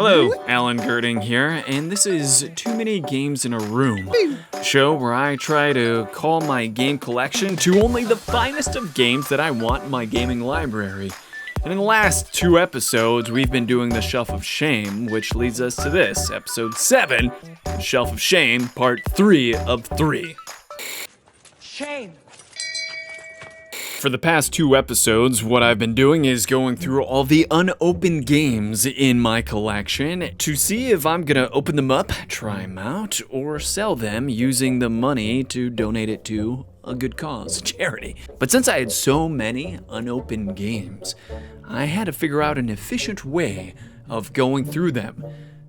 Hello, Alan Gerding here, and this is Too Many Games in a Room, a show where I try to call my game collection to only the finest of games that I want in my gaming library. And in the last 2 episodes, we've been doing the Shelf of Shame, which leads us to this, episode 7, the Shelf of Shame, part 3 of 3. Shame! For the past 2 episodes, what I've been doing is going through all the unopened games in my collection to see if I'm gonna open them up, try them out, or sell them using the money to donate it to a good cause, charity. But since I had so many unopened games, I had to figure out an efficient way of going through them.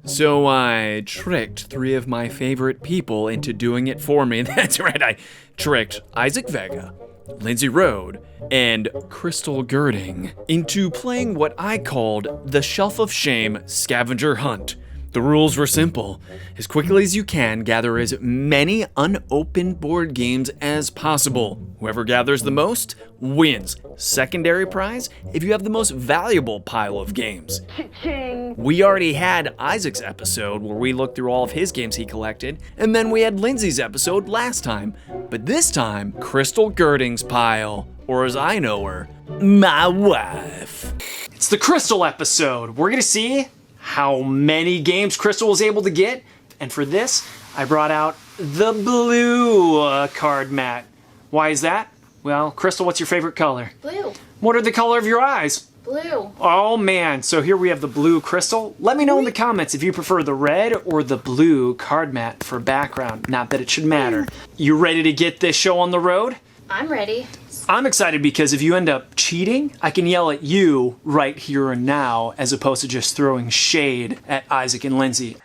So I tricked 3 of my favorite people into doing it for me. That's right, I tricked Isaac Vega, Lindsey Rode, and Crystol Gerding into playing what I called the Shelf of Shame Scavenger Hunt. The rules were simple. As quickly as you can, gather as many unopened board games as possible. Whoever gathers the most wins. Secondary prize if you have the most valuable pile of games. Cha-ching. We already had Isaac's episode where we looked through all of his games he collected, and then we had Lindsey's episode last time. But this time, Crystol Gerding's pile, or as I know her, my wife. It's the Crystol episode. We're gonna see how many games Crystol was able to get, and for this, I brought out the blue card mat. Why is that? Well, Crystol, what's your favorite color? Blue. What are the color of your eyes? Blue. Oh man, so here we have the blue Crystol. Let me know in the comments if you prefer the red or the blue card mat for background. Not that it should matter. You ready to get this show on the road? I'm ready. I'm excited because if you end up cheating, I can yell at you right here and now as opposed to just throwing shade at Isaac and Lindsey.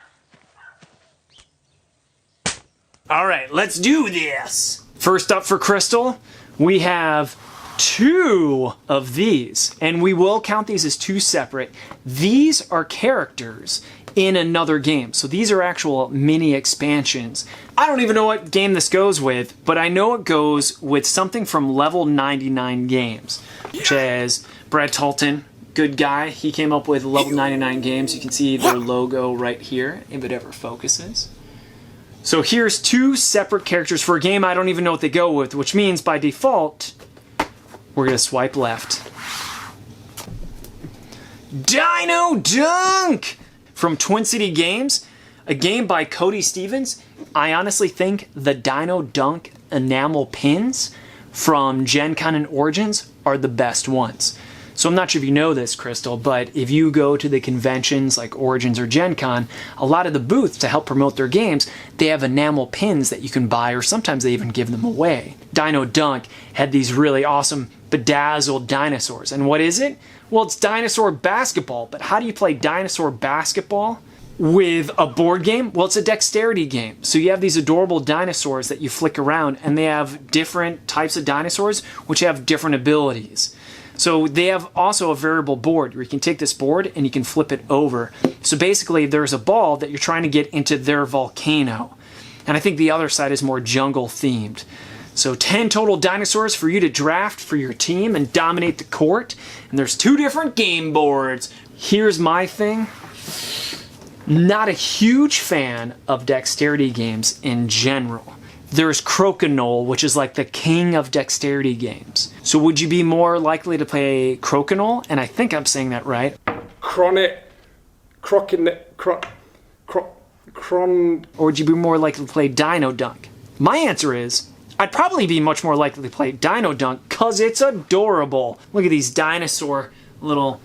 All right, let's do this. First up for Crystol, we have 2 of these, and we will count these as 2 separate. These are characters in another game, so these are actual mini expansions. I don't even know what game this goes with, but I know it goes with something from Level 99 Games, which is Brad Talton, good guy. He came up with Level 99 Games. You can see their logo right here, if it ever focuses. So here's 2 separate characters for a game I don't even know what they go with, which means by default, we're gonna swipe left. Dino Dunk! From Twin City Games, a game by Cody Stevens. I honestly think the Dino Dunk enamel pins from Gen Con and Origins are the best ones. So I'm not sure if you know this, Crystol, but if you go to the conventions like Origins or Gen Con, a lot of the booths to help promote their games, they have enamel pins that you can buy, or sometimes they even give them away. Dino Dunk had these really awesome bedazzled dinosaurs. And what is it? Well, it's dinosaur basketball. But how do you play dinosaur basketball with a board game? Well, it's a dexterity game. So you have these adorable dinosaurs that you flick around, and they have different types of dinosaurs which have different abilities. So they have also a variable board where you can take this board and you can flip it over. So basically there's a ball that you're trying to get into their volcano. And I think the other side is more jungle themed. So 10 total dinosaurs for you to draft for your team and dominate the court. And there's 2 different game boards. Here's my thing. Not a huge fan of dexterity games in general. There's Crokinole, which is like the king of dexterity games. So would you be more likely to play Crokinole? And I think I'm saying that right. Or would you be more likely to play Dino Dunk? My answer is, I'd probably be much more likely to play Dino Dunk because it's adorable. Look at these dinosaur little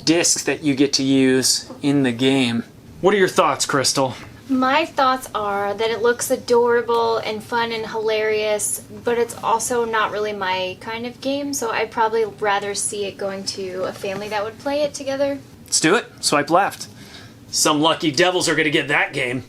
discs that you get to use in the game. What are your thoughts, Crystol? My thoughts are that it looks adorable and fun and hilarious, but it's also not really my kind of game, so I'd probably rather see it going to a family that would play it together. Let's do it. Swipe left. Some lucky devils are going to get that game.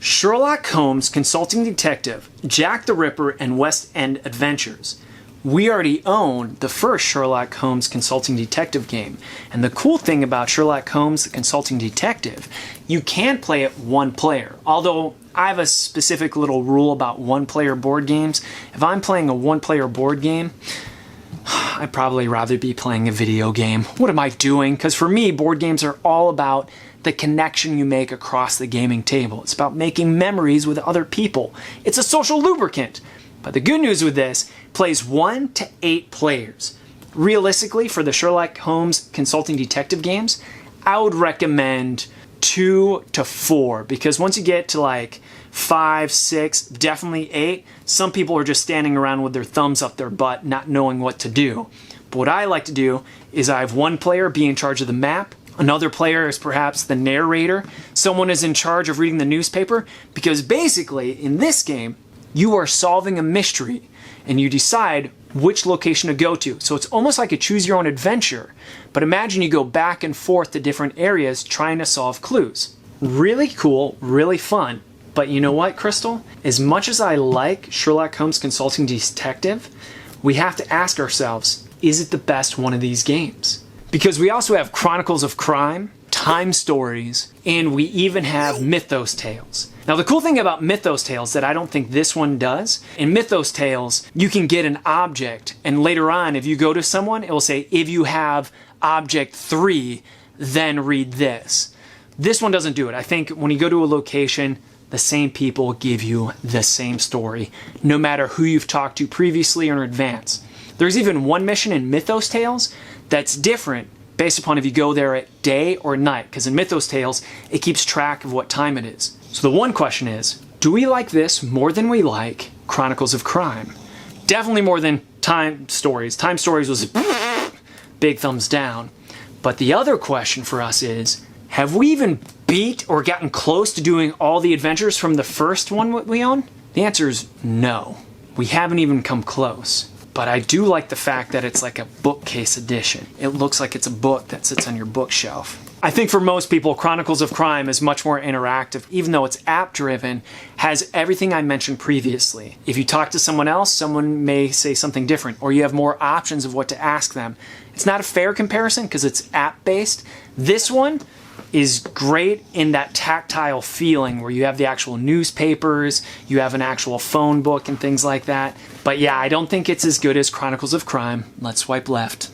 Sherlock Holmes, Consulting Detective, Jack the Ripper, and West End Adventures. We already own the first Sherlock Holmes Consulting Detective game. And the cool thing about Sherlock Holmes the Consulting Detective, you can play it 1 player. Although I have a specific little rule about 1-player board games. If I'm playing a 1-player board game, I'd probably rather be playing a video game. What am I doing? Because for me, board games are all about the connection you make across the gaming table. It's about making memories with other people. It's a social lubricant. But the good news with this, it plays 1 to 8 players. Realistically, for the Sherlock Holmes consulting detective games, I would recommend 2 to 4, because once you get to like 5, 6, definitely 8, some people are just standing around with their thumbs up their butt, not knowing what to do. But what I like to do is I have one player be in charge of the map, another player is perhaps the narrator, someone is in charge of reading the newspaper, because basically in this game, you are solving a mystery and you decide which location to go to. So it's almost like a choose your own adventure, but imagine you go back and forth to different areas trying to solve clues. Really cool, really fun. But you know what, Crystal? As much as I like Sherlock Holmes Consulting Detective, we have to ask ourselves, is it the best one of these games? Because we also have Chronicles of Crime, Time Stories, and we even have Mythos Tales. Now the cool thing about Mythos Tales that I don't think this one does, in Mythos Tales you can get an object, and later on if you go to someone it will say, if you have object 3 then read this. This one doesn't do it. I think when you go to a location, the same people give you the same story, no matter who you've talked to previously or in advance. There's even one mission in Mythos Tales that's different based upon if you go there at day or night, because in Mythos Tales, it keeps track of what time it is. So the one question is, do we like this more than we like Chronicles of Crime? Definitely more than Time Stories. Time Stories was big thumbs down. But the other question for us is, have we even beat or gotten close to doing all the adventures from the first one we own? The answer is no. We haven't even come close. But I do like the fact that it's like a bookcase edition. It looks like it's a book that sits on your bookshelf. I think for most people, Chronicles of Crime is much more interactive, even though it's app-driven, has everything I mentioned previously. If you talk to someone else, someone may say something different, or you have more options of what to ask them. It's not a fair comparison because it's app-based. This one is great in that tactile feeling where you have the actual newspapers, you have an actual phone book and things like that. But yeah, I don't think it's as good as Chronicles of Crime. Let's swipe left.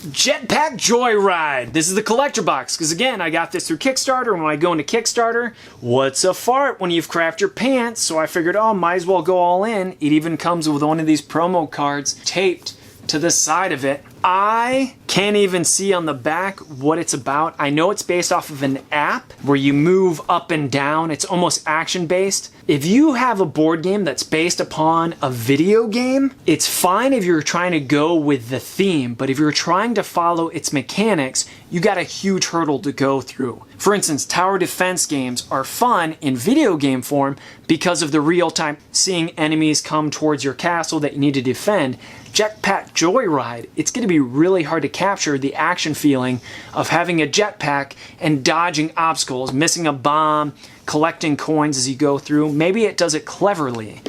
Jetpack Joyride. This is the collector box, because again, I got this through Kickstarter, and when I go into Kickstarter, what's a fart when you've crafted your pants? So I figured, oh, might as well go all in. It even comes with one of these promo cards taped to the side of it. I can't even see on the back what it's about. I know it's based off of an app where you move up and down. It's almost action-based. If you have a board game that's based upon a video game, it's fine if you're trying to go with the theme, but if you're trying to follow its mechanics, you got a huge hurdle to go through. For instance, tower defense games are fun in video game form because of the real-time seeing enemies come towards your castle that you need to defend. Jetpack Joyride, it's going to be really hard to capture the action feeling of having a jetpack and dodging obstacles, missing a bomb, collecting coins as you go through. Maybe it does it cleverly,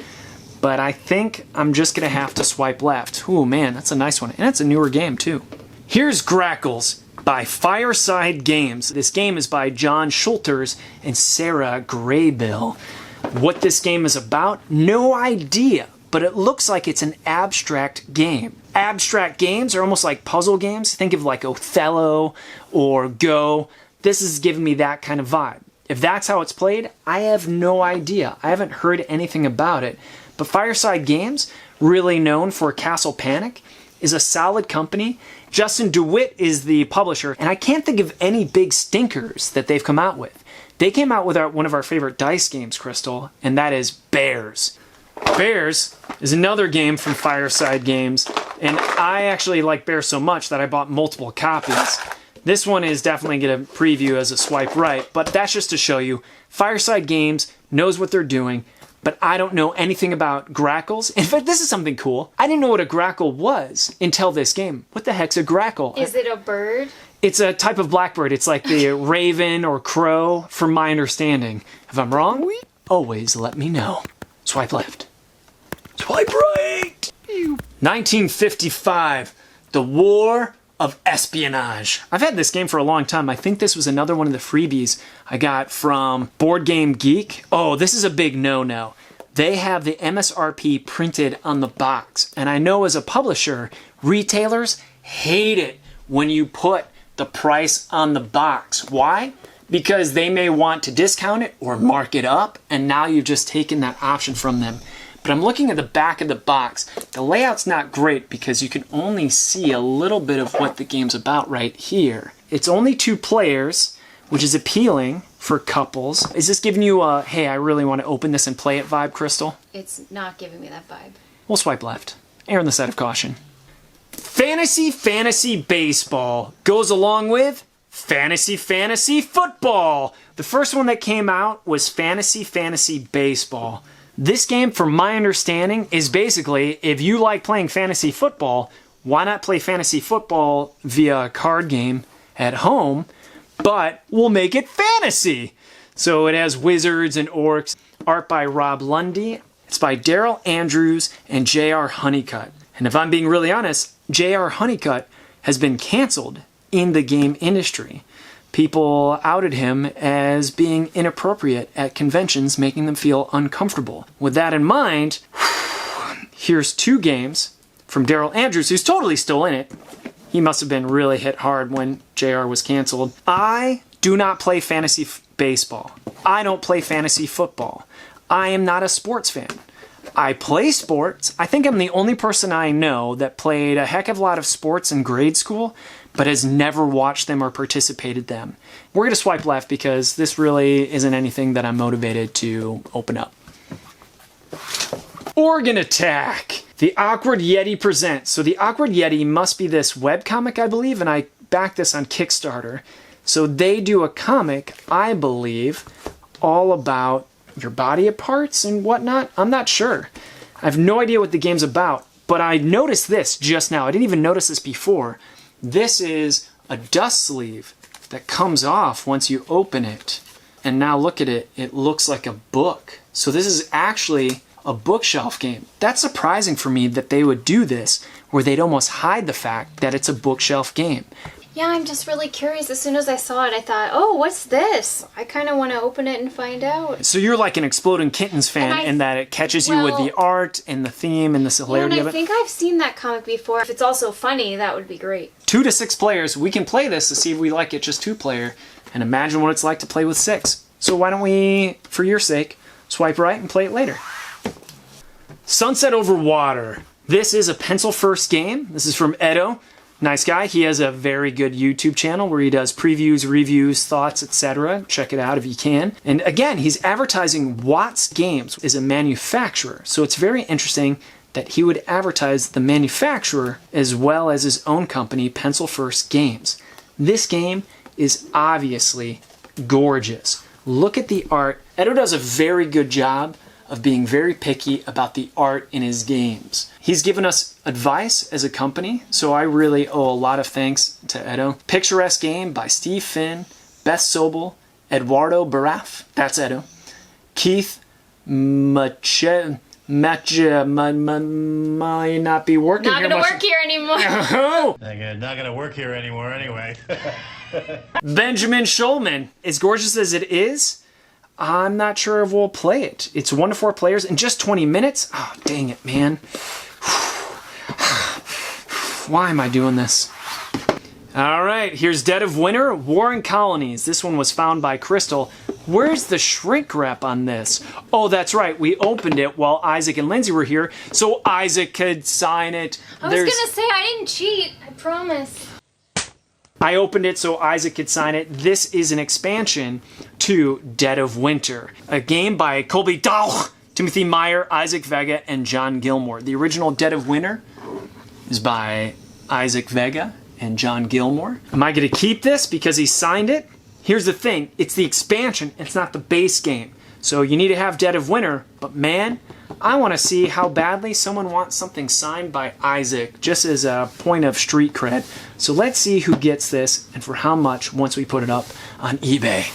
but I think I'm just going to have to swipe left. Ooh, man, that's a nice one. And it's a newer game, too. Here's Grackles by Fireside Games. This game is by John Schulters and Sarah Graybill. What this game is about, no idea, but it looks like it's an abstract game. Abstract games are almost like puzzle games. Think of like Othello or Go. This is giving me that kind of vibe. If that's how it's played, I have no idea. I haven't heard anything about it. But Fireside Games, really known for Castle Panic, is a solid company. Justin DeWitt is the publisher, and I can't think of any big stinkers that they've come out with. They came out with one of our favorite dice games, Crystal, and that is Bears. Bears is another game from Fireside Games, and I actually like Bears so much that I bought multiple copies. This one is definitely going to preview as a swipe right, but that's just to show you Fireside Games knows what they're doing, but I don't know anything about Grackles. In fact, this is something cool. I didn't know what a grackle was until this game. What the heck's a grackle? Is it a bird? It's a type of blackbird. It's like the raven or crow, from my understanding. If I'm wrong, always let me know. Swipe left. Swipe right! 1955, the War of Espionage. I've had this game for a long time. I think this was another one of the freebies I got from Board Game Geek. Oh, this is a big no-no. they have the MSRP printed on the box. And I know as a publisher, retailers hate it when you put the price on the box. Why? Because they may want to discount it or mark it up, and now you've just taken that option from them. But I'm looking at the back of the box. The layout's not great because you can only see a little bit of what the game's about right here. It's only 2 players, which is appealing for couples. Is this giving you a, hey, I really want to open this and play it vibe, Crystal? It's not giving me that vibe. We'll swipe left. Err on the side of caution. Fantasy Baseball goes along with Fantasy Football. The first one that came out was Fantasy Baseball. This game, from my understanding, is basically, if you like playing fantasy football, why not play fantasy football via a card game at home, but we'll make it fantasy. So it has wizards and orcs, art by Rob Lundy. It's by Daryl Andrews and J.R. Honeycutt. And if I'm being really honest, J.R. Honeycutt has been canceled in the game industry. People outed him as being inappropriate at conventions, making them feel uncomfortable. With that in mind, here's 2 games from Daryl Andrews, who's totally still in it. He must have been really hit hard when JR was canceled. I do not play fantasy baseball. I don't play fantasy football. I am not a sports fan. I play sports. I think I'm the only person I know that played a heck of a lot of sports in grade school, but has never watched them or participated in them. We're going to swipe left because this really isn't anything that I'm motivated to open up. Organ Attack! The Awkward Yeti presents. So the Awkward Yeti must be this webcomic, I believe, and I backed this on Kickstarter. So they do a comic, I believe, all about your body parts and whatnot. I'm not sure. I have no idea what the game's about, but I noticed this just now. I didn't even notice this before. This is a dust sleeve that comes off once you open it. And now look at it. It looks like a book. So this is actually a bookshelf game. That's surprising for me that they would do this, where they'd almost hide the fact that it's a bookshelf game. Yeah, I'm just really curious. As soon as I saw it, I thought, oh, what's this? I kind of want to open it and find out. So you're like an Exploding Kittens fan in that it catches you with the art and the theme and the hilarity of it? I think I've seen that comic before. If it's also funny, that would be great. 2 to 6 players. We can play this to see if we like it just 2-player and imagine what it's like to play with 6. So why don't we, for your sake, swipe right and play it later. Sunset Over Water. This is a pencil-first game. This is from Edo. Nice guy. He has a very good YouTube channel where he does previews, reviews, thoughts, etc. Check it out if you can. And again, he's advertising Watts Games is a manufacturer. So it's very interesting that he would advertise the manufacturer as well as his own company, Pencil First Games. This game is obviously gorgeous. Look at the art. Edo does a very good job of being very picky about the art in his games. He's given us advice as a company, so I really owe a lot of thanks to Edo. Picturesque game by Steve Finn, Beth Sobel, Eduardo Baraf, that's Edo. Keith might not be working not here. Not gonna work here anymore. Not gonna work here anymore anyway. Benjamin Schulman. As gorgeous as it is, I'm not sure if we'll play it. It's 1 to 4 players in just 20 minutes. Oh, dang it, man. Why am I doing this? All right, here's Dead of Winter, War and Colonies. This one was found by Crystal. Where's the shrink wrap on this? Oh, that's right. We opened it while Isaac and Lindsey were here, so Isaac could sign it. I was gonna say, I didn't cheat. I promise. I opened it so Isaac could sign it. This is an expansion to Dead of Winter, a game by Colby Dahl, Timothy Meyer, Isaac Vega, and John Gilmore. The original Dead of Winter is by Isaac Vega and John Gilmore. Am I going to keep this because he signed it? Here's the thing. It's the expansion. It's not the base game. So you need to have Dead of Winter, but man, I want to see how badly someone wants something signed by Isaac, just as a point of street cred. So let's see who gets this and for how much once we put it up on eBay.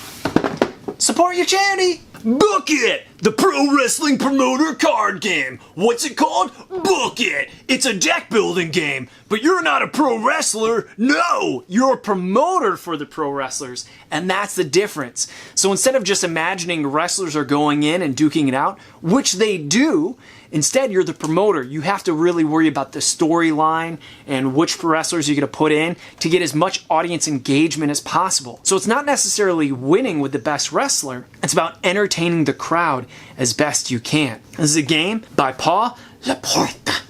Support your charity! Book it! The Pro Wrestling Promoter card game. What's it called? Book it. It's a deck building game, but you're not a pro wrestler. No, you're a promoter for the pro wrestlers, and that's the difference. So instead of just imagining wrestlers are going in and duking it out, which they do, instead, you're the promoter. You have to really worry about the storyline and which wrestlers you're going to put in to get as much audience engagement as possible. So it's not necessarily winning with the best wrestler. It's about entertaining the crowd as best you can. This is a game by Paul Laporta.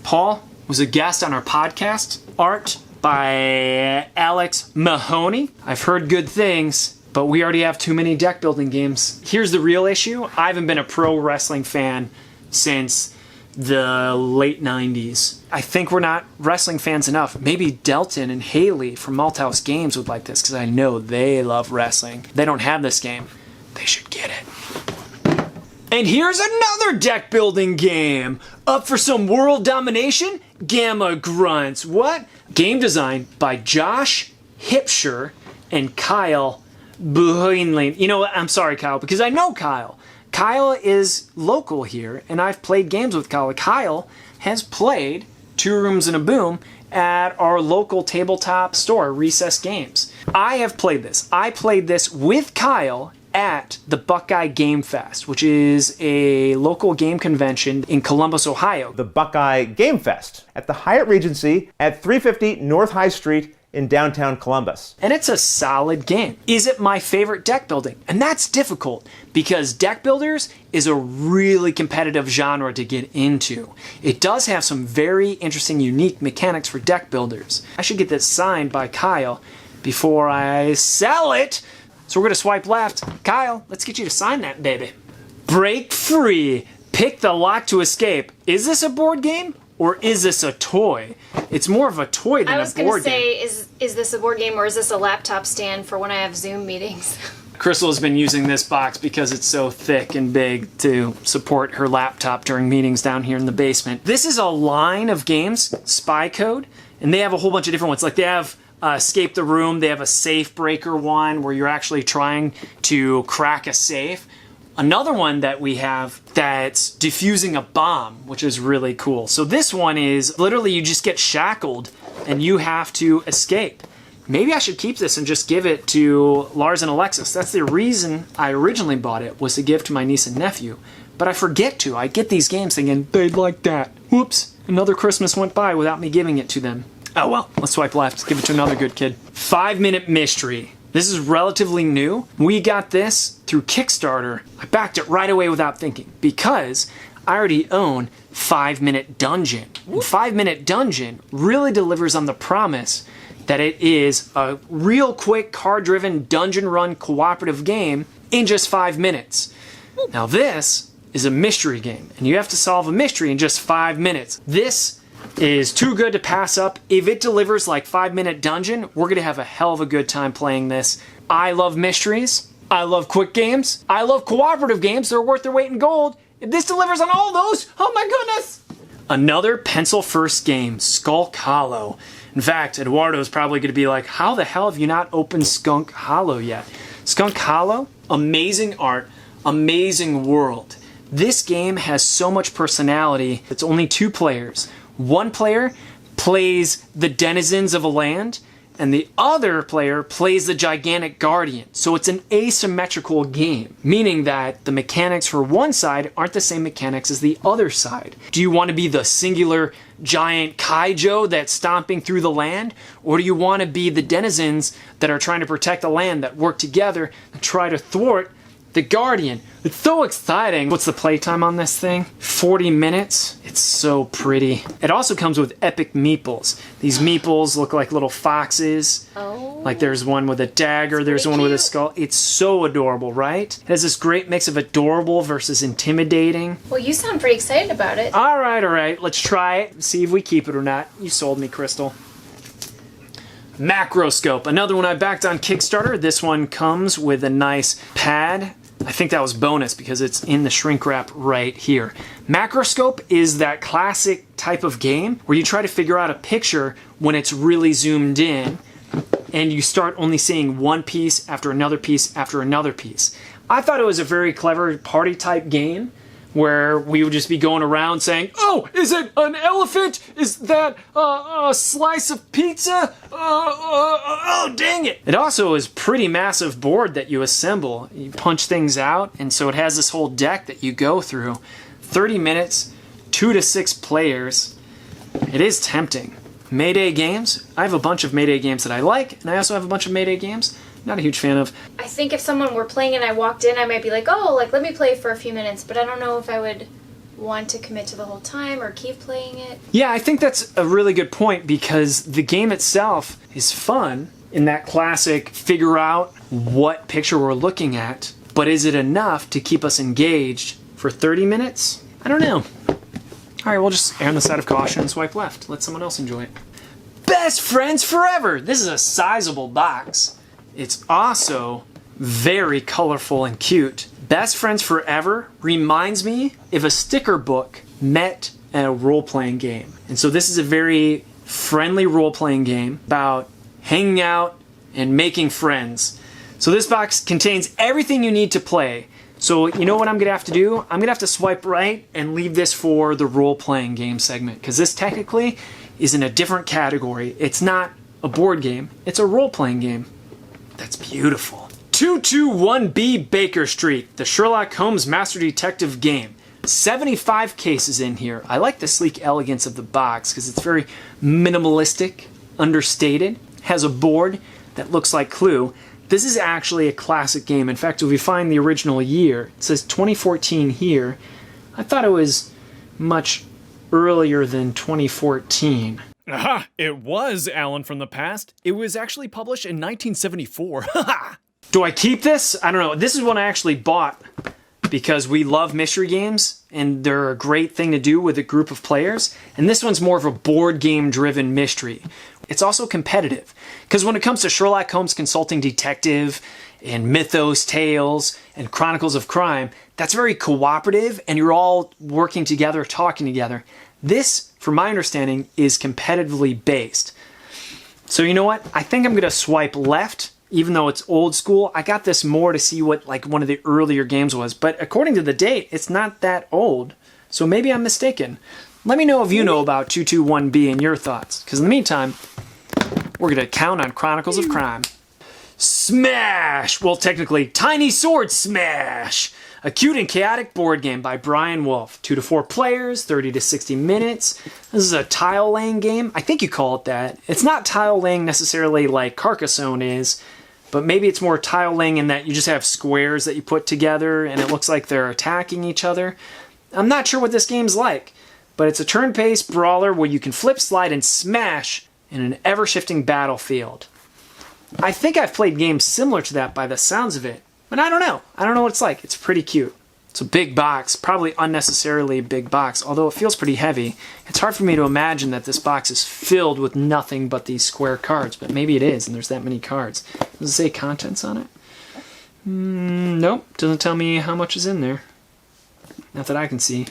Paul was a guest on our podcast. Art by Alex Mahoney. I've heard good things, but we already have too many deck building games. Here's the real issue. I haven't been a pro wrestling fan since the late 90s. I think we're not wrestling fans enough. Maybe Delton and Haley from Malthouse Games would like this because I know they love wrestling. They don't have this game. They should get it. And here's another deck building game. Up for some world domination? Gamma Grunts. What? Game design by Josh Hipsher and Kyle Buhoinlin. You know what? I'm sorry, Kyle, because I know Kyle. Kyle is local here, and I've played games with Kyle. Kyle has played Two Rooms and a Boom at our local tabletop store, Recess Games. I have played this. I played this with Kyle at the Buckeye Game Fest, which is a local game convention in Columbus, Ohio. The Buckeye Game Fest at the Hyatt Regency at 350 North High Street in downtown Columbus. And it's a solid game. Is it my favorite deck building? And that's difficult because deck builders is a really competitive genre to get into. It does have some very interesting, unique mechanics for deck builders. I should get this signed by Kyle before I sell it. So we're gonna swipe left. Kyle, let's get you to sign that baby. Break free. Pick the lock to escape. Is this a board game? Or is this a toy? It's more of a toy than a board game. I was going to say, is this a board game or is this a laptop stand for when I have Zoom meetings? Crystal has been using this box because it's so thick and big to support her laptop during meetings down here in the basement. This is a line of games, Spy Code, and they have a whole bunch of different ones. Like they have Escape the Room, they have a safe breaker one where you're actually trying to crack a safe. Another one that we have that's defusing a bomb, which is really cool. So this one is literally you just get shackled and you have to escape. Maybe I should keep this and just give it to Lars and Alexis. That's the reason I originally bought it, was to give to my niece and nephew. But I forget to. I get these games thinking, they'd like that. Whoops, another Christmas went by without me giving it to them. Oh well, let's swipe left. Give it to another good kid. 5 Minute Mystery. This is relatively new. We got this through Kickstarter. I backed it right away without thinking because I already own 5 Minute Dungeon. And 5 Minute Dungeon really delivers on the promise that it is a real quick card-driven dungeon run cooperative game in just 5 minutes. Now this is a mystery game and you have to solve a mystery in just 5 minutes. This is too good to pass up. If it delivers like 5 Minute Dungeon, we're gonna have a hell of a good time playing this. I love mysteries. I love quick games. I love cooperative games. They're worth their weight in gold. If this delivers on all those, oh my goodness. Another pencil first game, Skulk Hollow. In fact, Eduardo's probably gonna be like, how the hell have you not opened Skulk Hollow yet? Skulk Hollow, amazing art, amazing world. This game has so much personality. It's only 2 players. One player plays the denizens of a land, and the other player plays the gigantic guardian. So it's an asymmetrical game, meaning that the mechanics for one side aren't the same mechanics as the other side. Do you want to be the singular giant kaijo that's stomping through the land? Or do you want to be the denizens that are trying to protect the land, that work together and try to thwart the Guardian? It's so exciting. What's the playtime on this thing? 40 minutes. It's so pretty. It also comes with epic meeples. These meeples look like little foxes. Oh. Like there's one with a dagger, there's one with a skull. It's so adorable, right? It has this great mix of adorable versus intimidating. Well, you sound pretty excited about it. All right. Let's try it. See if we keep it or not. You sold me, Crystal. Macroscope, another one I backed on Kickstarter. This one comes with a nice pad. I think that was bonus because it's in the shrink wrap right here. Macroscope is that classic type of game where you try to figure out a picture when it's really zoomed in and you start only seeing one piece after another piece after another piece. I thought it was a very clever party-type game where we would just be going around saying, "Oh, is it an elephant? Is that a slice of pizza? Oh, dang it!" It also is a pretty massive board that you assemble. You punch things out, and so it has this whole deck that you go through. 30 minutes, 2 to 6 players. It is tempting. Mayday games. I have a bunch of Mayday games that I like, and I also have a bunch of Mayday games not a huge fan of. I think if someone were playing and I walked in, I might be like, oh, like, let me play for a few minutes, but I don't know if I would want to commit to the whole time or keep playing it. Yeah, I think that's a really good point because the game itself is fun in that classic figure out what picture we're looking at, but is it enough to keep us engaged for 30 minutes? I don't know. All right, we'll just err on the side of caution and swipe left. Let someone else enjoy it. Best Friends Forever! This is a sizable box. It's also very colorful and cute. Best Friends Forever reminds me of a sticker book met at a role-playing game. And so this is a very friendly role-playing game about hanging out and making friends. So this box contains everything you need to play. So you know what I'm going to have to do? I'm going to have to swipe right and leave this for the role-playing game segment, because this technically is in a different category. It's not a board game, it's a role-playing game. That's beautiful. 221B Baker Street, the Sherlock Holmes Master Detective game. 75 cases in here. I like the sleek elegance of the box because it's very minimalistic, understated, has a board that looks like Clue. This is actually a classic game. In fact, if we find the original year, it says 2014 here. I thought it was much earlier than 2014. Aha! It was Alan from the past. It was actually published in 1974. Haha! Do I keep this? I don't know. This is one I actually bought because we love mystery games and they're a great thing to do with a group of players. And this one's more of a board game driven mystery. It's also competitive because when it comes to Sherlock Holmes Consulting Detective and Mythos Tales and Chronicles of Crime, that's very cooperative and you're all working together, talking together. This, from my understanding, is competitively based. So you know what? I think I'm going to swipe left, even though it's old school. I got this more to see what like one of the earlier games was, but according to the date, it's not that old. So maybe I'm mistaken. Let me know if you know about 221B and your thoughts, because in the meantime, we're going to count on Chronicles of Crime. Smaaaash! Well, technically, Tiny Sword Smaaaash! A cute and chaotic board game by Brian Wolf. 2 to 4 players, 30 to 60 minutes. This is a tile laying game. I think you call it that. It's not tile laying necessarily like Carcassonne is, but maybe it's more tile laying in that you just have squares that you put together and it looks like they're attacking each other. I'm not sure what this game's like, but it's a turn-based brawler where you can flip, slide, and smash in an ever-shifting battlefield. I think I've played games similar to that by the sounds of it. But I don't know. I don't know what it's like. It's pretty cute. It's a big box, probably unnecessarily a big box, although it feels pretty heavy. It's hard for me to imagine that this box is filled with nothing but these square cards, but maybe it is, and there's that many cards. Does it say contents on it? Nope. Doesn't tell me how much is in there. Not that I can see.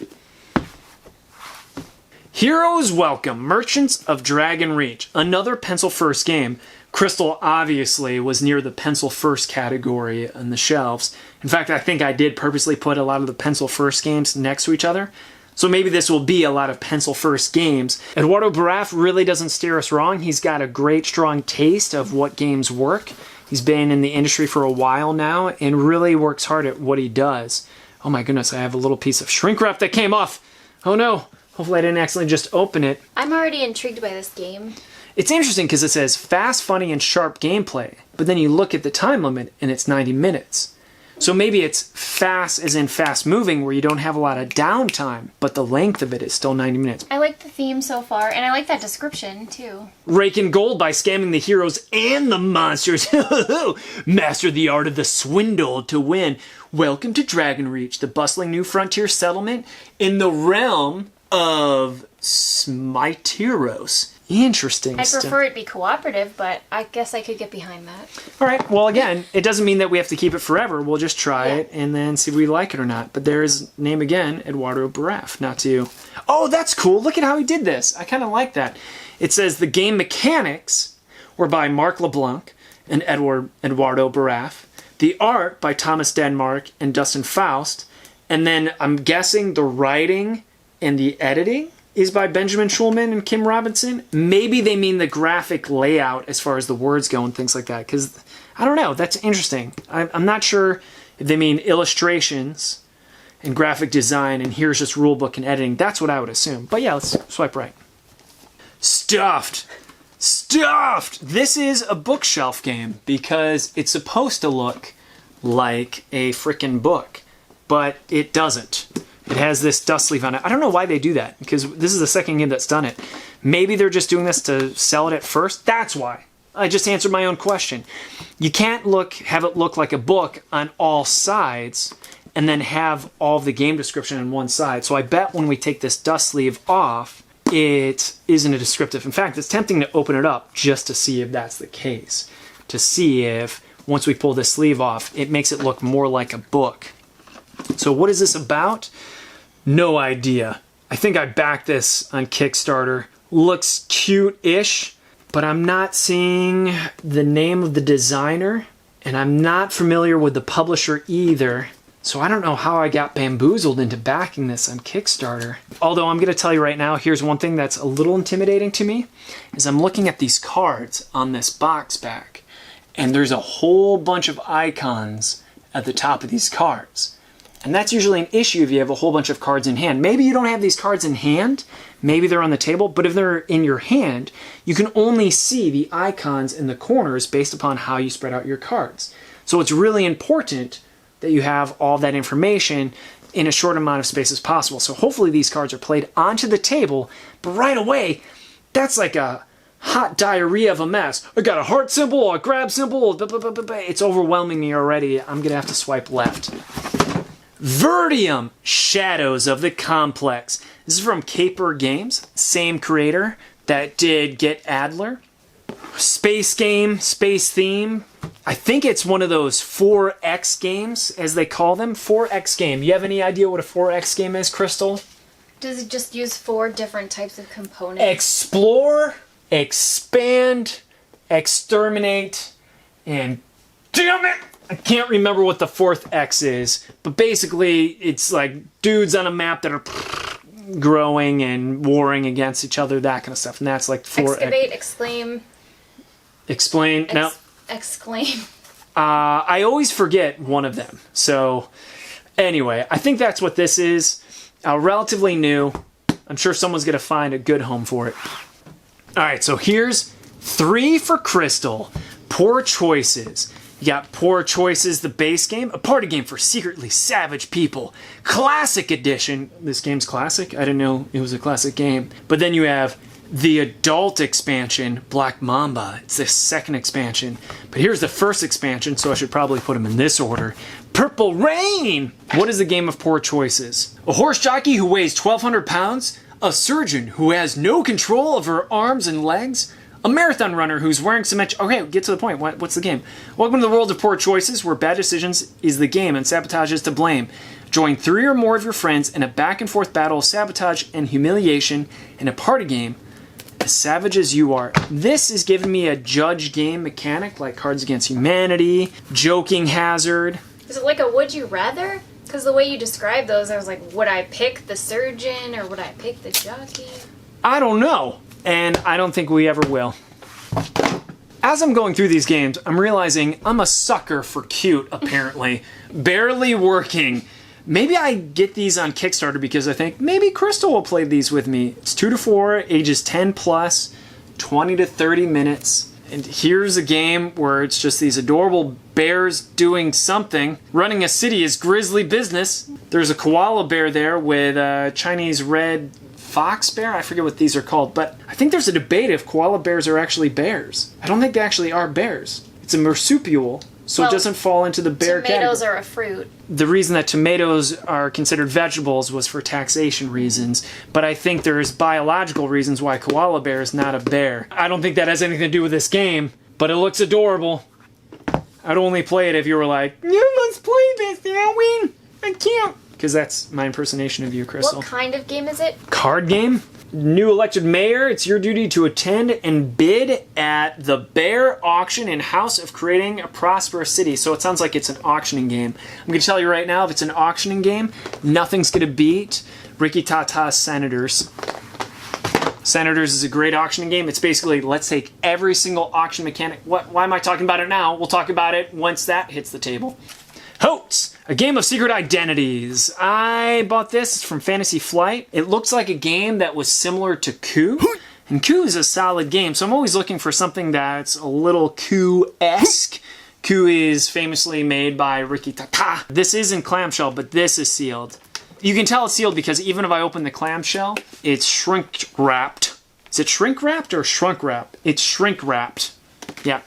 Heroes Welcome, Merchants of Dragon Reach. Another pencil first game. Crystol obviously was near the pencil first category on the shelves. In fact, I think I did purposely put a lot of the pencil first games next to each other. So maybe this will be a lot of pencil first games. Eduardo Baraf really doesn't steer us wrong. He's got a great strong taste of what games work. He's been in the industry for a while now and really works hard at what he does. Oh my goodness, I have a little piece of shrink wrap that came off. Oh no, hopefully I didn't accidentally just open it. I'm already intrigued by this game. It's interesting because it says fast, funny, and sharp gameplay, but then you look at the time limit and it's 90 minutes. So maybe it's fast as in fast moving where you don't have a lot of downtime, but the length of it is still 90 minutes. I like the theme so far, and I like that description too. Rake in gold by scamming the heroes and the monsters. Master the art of the swindle to win. Welcome to Dragon Reach, the bustling new frontier settlement in the realm of Smiteros. Interesting I stuff. prefer it be cooperative, but I guess I could get behind that. All right. Well, again, it doesn't mean that we have to keep it forever. We'll just try it and then see if we like it or not. But there is name again, Eduardo Baraf. Not to... Oh, that's cool. Look at how he did this. I kind of like that. It says the game mechanics were by Mark LeBlanc and Eduardo Baraf. The art by Thomas Denmark and Dustin Faust. And then I'm guessing the writing and the editing is by Benjamin Schulman and Kim Robinson. Maybe they mean the graphic layout as far as the words go and things like that. Because, I don't know, that's interesting. I'm not sure if they mean illustrations and graphic design and here's just rulebook and editing. That's what I would assume. But yeah, let's swipe right. Stuffed! Stuffed! This is a bookshelf game because it's supposed to look like a frickin' book. But it doesn't. It has this dust sleeve on it. I don't know why they do that, because this is the second game that's done it. Maybe they're just doing this to sell it at first. That's why. I just answered my own question. You can't have it look like a book on all sides and then have all of the game description on one side. So I bet when we take this dust sleeve off, it isn't a descriptive. In fact, it's tempting to open it up just to see if that's the case. To see if, once we pull this sleeve off, it makes it look more like a book. So what is this about? No idea. I think I backed this on Kickstarter. Looks cute-ish, but I'm not seeing the name of the designer, and I'm not familiar with the publisher either. So I don't know how I got bamboozled into backing this on Kickstarter. Although I'm going to tell you right now, here's one thing that's a little intimidating to me, is I'm looking at these cards on this box back, and there's a whole bunch of icons at the top of these cards. And that's usually an issue if you have a whole bunch of cards in hand. Maybe you don't have these cards in hand, maybe they're on the table, but if they're in your hand, you can only see the icons in the corners based upon how you spread out your cards. So it's really important that you have all that information in a short amount of space as possible. So hopefully these cards are played onto the table, but right away, that's like a hot diarrhea of a mess. I got a heart symbol, a grab symbol, it's overwhelming me already. I'm gonna have to swipe left. Vertium, Shadows of the Complex. This is from Caper Games, same creator that did Get Adler. Space game, space theme. I think it's one of those 4X games, as they call them. 4X game. You have any idea what a 4X game is, Crystal? Does it just use 4 different types of components? Explore, expand, exterminate, and damn it! I can't remember what the 4th X is, but basically it's like dudes on a map that are growing and warring against each other, that kind of stuff. And that's like 4X. Excavate, exclaim. Explain. No. Exclaim. I always forget one of them. So anyway, I think that's what this is. Relatively new. I'm sure someone's going to find a good home for it. All right, so here's 3 for Crystal. Poor Choices. You got Poor Choices, the base game, a party game for secretly savage people. Classic edition. This game's classic? I didn't know it was a classic game. But then you have the adult expansion, Black Mamba. It's the 2nd expansion. But here's the 1st expansion, so I should probably put them in this order. Purple Rain! What is the game of Poor Choices? A horse jockey who weighs 1,200 pounds, a surgeon who has no control of her arms and legs, a marathon runner who's wearing cement... Okay, get to the point. What's the game? Welcome to the world of Poor Choices, where bad decisions is the game and sabotage is to blame. Join 3 or more of your friends in a back-and-forth battle of sabotage and humiliation in a party game, as savage as you are. This is giving me a judge game mechanic, like Cards Against Humanity, Joking Hazard. Is it like a would you rather? Because the way you described those, I was like, would I pick the surgeon or would I pick the jockey? I don't know. And I don't think we ever will. As I'm going through these games, I'm realizing I'm a sucker for cute, apparently. Barely working. Maybe I get these on Kickstarter because I think maybe Crystal will play these with me. It's 2 to 4, ages 10 plus, 20 to 30 minutes. And here's a game where it's just these adorable bears doing something. Running a city is grisly business. There's a koala bear there with a Chinese red fox bear? I forget what these are called, but I think there's a debate if koala bears are actually bears. I don't think they actually are bears. It's a marsupial, so it doesn't fall into the bear category. Tomatoes are a fruit. The reason that tomatoes are considered vegetables was for taxation reasons, but I think there's biological reasons why koala bear is not a bear. I don't think that has anything to do with this game, but it looks adorable. I'd only play it if you were like, you must play this, Alwyn. I can't. Because that's my impersonation of you, Crystal. What kind of game is it? Card game? New elected mayor, it's your duty to attend and bid at the Bear Auction in House of Creating a Prosperous City. So it sounds like it's an auctioning game. I'm going to tell you right now, if it's an auctioning game, nothing's going to beat Ricky Tata's Senators. Senators is a great auctioning game. It's basically, let's take every single auction mechanic. Why am I talking about it now? We'll talk about it once that hits the table. Hoax, a game of secret identities. I bought this from Fantasy Flight. It looks like a game that was similar to Coup. And Coup is a solid game, so I'm always looking for something that's a little Coup-esque. Coup is famously made by Ricky Tata. This is in clamshell, but this is sealed. You can tell it's sealed because even if I open the clamshell, it's shrink wrapped. Is it shrink wrapped or shrunk wrapped? It's shrink wrapped. Yeah,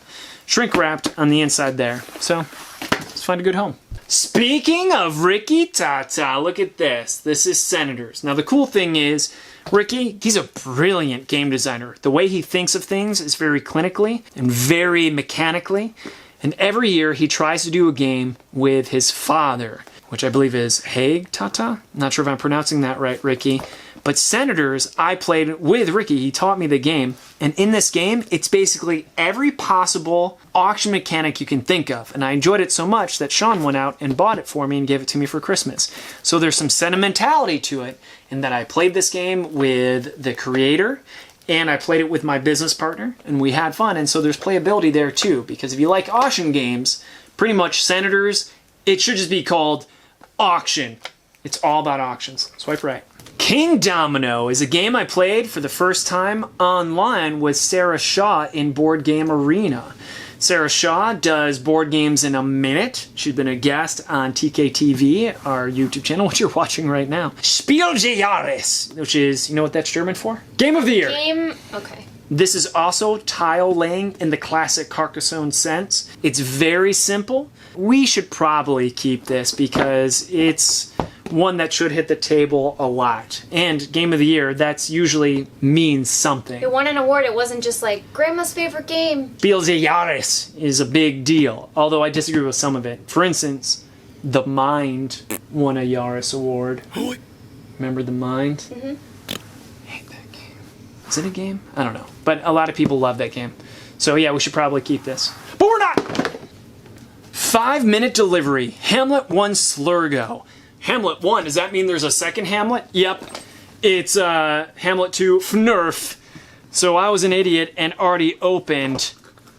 shrink wrapped on the inside there. So let's find a good home. Speaking of Ricky Tata, look at this. This is Senators. Now the cool thing is, Ricky, he's a brilliant game designer. The way he thinks of things is very clinically and very mechanically. And every year he tries to do a game with his father, which I believe is Haig Tata. Not sure if I'm pronouncing that right, Ricky. But Senators, I played with Ricky. He taught me the game. And in this game, it's basically every possible auction mechanic you can think of. And I enjoyed it so much that Sean went out and bought it for me and gave it to me for Christmas. So there's some sentimentality to it in that I played this game with the creator and I played it with my business partner and we had fun. And so there's playability there too. Because if you like auction games, pretty much Senators, it should just be called Auction. It's all about auctions. Swipe right. Kingdomino is a game I played for the first time online with Sarah Shaw in Board Game Arena. Sarah Shaw does board games in a minute. She's been a guest on TKtv, our YouTube channel, which you're watching right now. Spiel des Jahres, which is, you know what that's German for? Game of the Year. Okay. This is also tile laying in the classic Carcassonne sense. It's very simple. We should probably keep this because it's one that should hit the table a lot. And Game of the Year, that's usually means something. It won an award. It wasn't just like Grandma's favorite game. Spiel des Jahres is a big deal, although I disagree with some of it. For instance, The Mind won a Yaris award. Remember The Mind? Mm-hmm. I hate that game. Is it a game? I don't know. But a lot of people love that game. So yeah, we should probably keep this. But we're not! 5-minute delivery. Hamlet 1 Slurgo. Hamlet 1, does that mean there's a second Hamlet? Yep. It's Hamlet 2 FNURF. So I was an idiot and already opened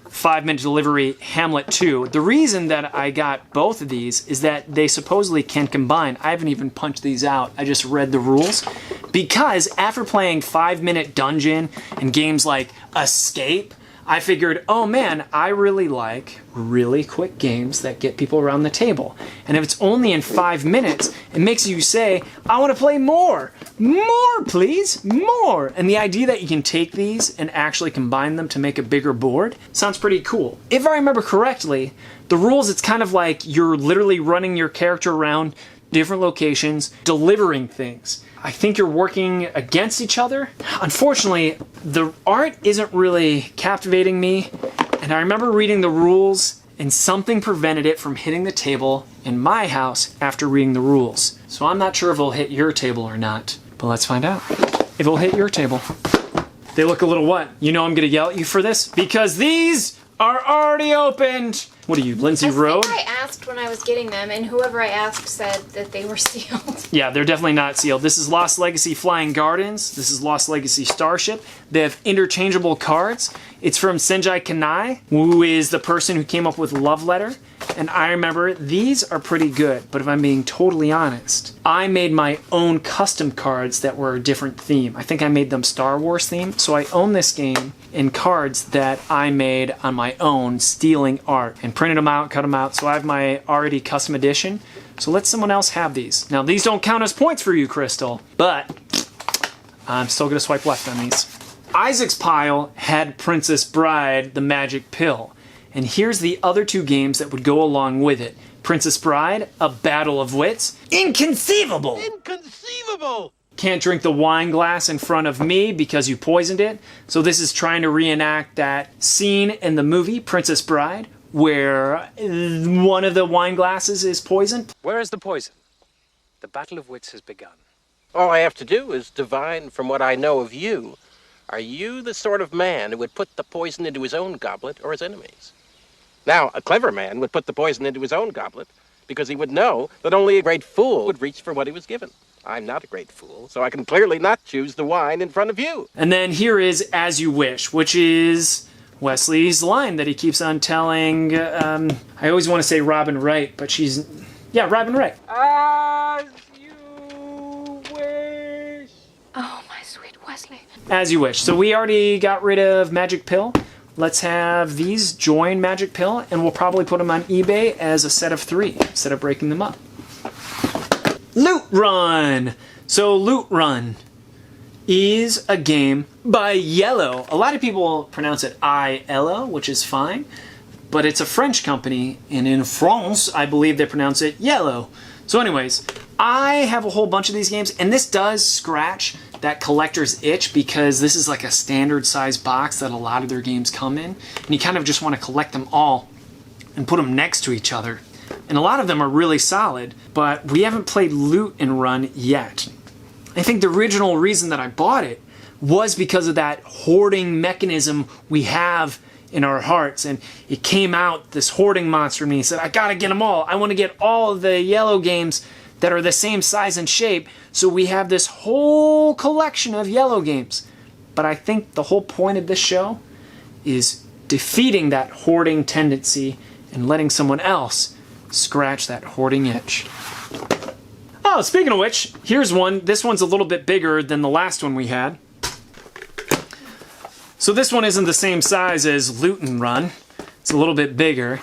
5-minute delivery Hamlet 2. The reason that I got both of these is that they supposedly can combine. I haven't even punched these out. I just read the rules. Because after playing 5-minute dungeon and games like Escape, I figured, oh man, I really like really quick games that get people around the table. And if it's only in 5 minutes, it makes you say, I want to play more. More, please, more. And the idea that you can take these and actually combine them to make a bigger board sounds pretty cool. If I remember correctly, the rules, it's kind of like you're literally running your character around different locations, delivering things. I think you're working against each other. Unfortunately, the art isn't really captivating me, and I remember reading the rules, and something prevented it from hitting the table in my house after reading the rules. So I'm not sure if it'll hit your table or not, but let's find out if it'll hit your table. They look a little what? You know I'm gonna yell at you for this? Because these are already opened! What are you, Lindsey Rode? I think I asked when I was getting them, and whoever I asked said that they were sealed. Yeah, they're definitely not sealed. This is Lost Legacy Flying Gardens. This is Lost Legacy Starship. They have interchangeable cards. It's from Senjai Kanai, who is the person who came up with Love Letter. And I remember these are pretty good, but if I'm being totally honest, I made my own custom cards that were a different theme. I think I made them Star Wars themed, so I own this game in cards that I made on my own, stealing art, and printed them out, cut them out, so I have my already custom edition. So let someone else have these. Now these don't count as points for you, Crystal, but I'm still gonna swipe left on these. Isaac's pile had Princess Bride, the Magic Pill. And here's the other two games that would go along with it. Princess Bride, A Battle of Wits. Inconceivable! Inconceivable! Can't drink the wine glass in front of me because you poisoned it. So this is trying to reenact that scene in the movie, Princess Bride, where one of the wine glasses is poisoned. Where is the poison? The Battle of Wits has begun. All I have to do is divine from what I know of you. Are you the sort of man who would put the poison into his own goblet or his enemies? Now, a clever man would put the poison into his own goblet because he would know that only a great fool would reach for what he was given. I'm not a great fool, so I can clearly not choose the wine in front of you. And then here is As You Wish, which is Wesley's line that he keeps on telling. I always want to say Robin Wright, but she's... Yeah, Robin Wright. As you wish. Oh, my sweet Wesley. As You Wish. So we already got rid of Magic Pill. Let's have these join Magic Pill, and we'll probably put them on eBay as a set of 3 instead of breaking them up. Loot Run! So Loot Run is a game by Yellow. A lot of people pronounce it I-L-O, which is fine, but it's a French company, and in France, I believe they pronounce it Yellow. So anyways, I have a whole bunch of these games, and this does scratch that collector's itch because this is like a standard size box that a lot of their games come in, and you kind of just want to collect them all and put them next to each other. And a lot of them are really solid, but we haven't played Loot and Run yet. I think the original reason that I bought it was because of that hoarding mechanism we have in our hearts, and it came out, this hoarding monster in me said, I gotta get them all. I want to get all of the Yellow games that are the same size and shape, so we have this whole collection of Yellow games. But I think the whole point of this show is defeating that hoarding tendency and letting someone else scratch that hoarding itch. Oh, speaking of which, here's one. This one's a little bit bigger than the last one we had. So this one isn't the same size as Loot and Run. It's a little bit bigger,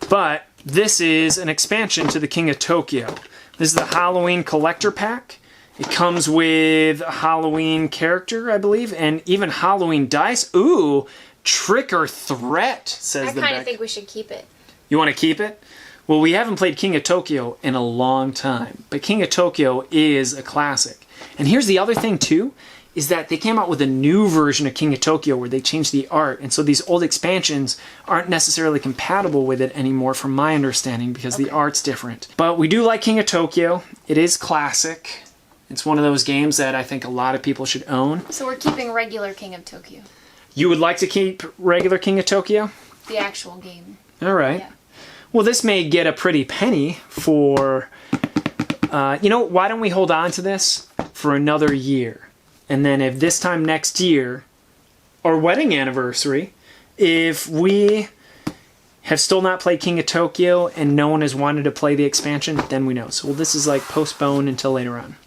but this is an expansion to the King of Tokyo. This is the Halloween collector pack. It comes with a Halloween character, I believe, and even Halloween dice. Ooh, Trick or Threat, says the back. I kind of think we should keep it. You want to keep it? Well, we haven't played King of Tokyo in a long time, but King of Tokyo is a classic. And here's the other thing, too, is that they came out with a new version of King of Tokyo where they changed the art, and so these old expansions aren't necessarily compatible with it anymore from my understanding because the art's different. But we do like King of Tokyo. It is classic. It's one of those games that I think a lot of people should own. So we're keeping regular King of Tokyo. You would like to keep regular King of Tokyo? The actual game. All right. Yeah. Well, this may get a pretty penny for... you know, why don't we hold on to this for another year? And then if this time next year, our wedding anniversary, if we have still not played King of Tokyo and no one has wanted to play the expansion, then we know. So this is like postponed until later on.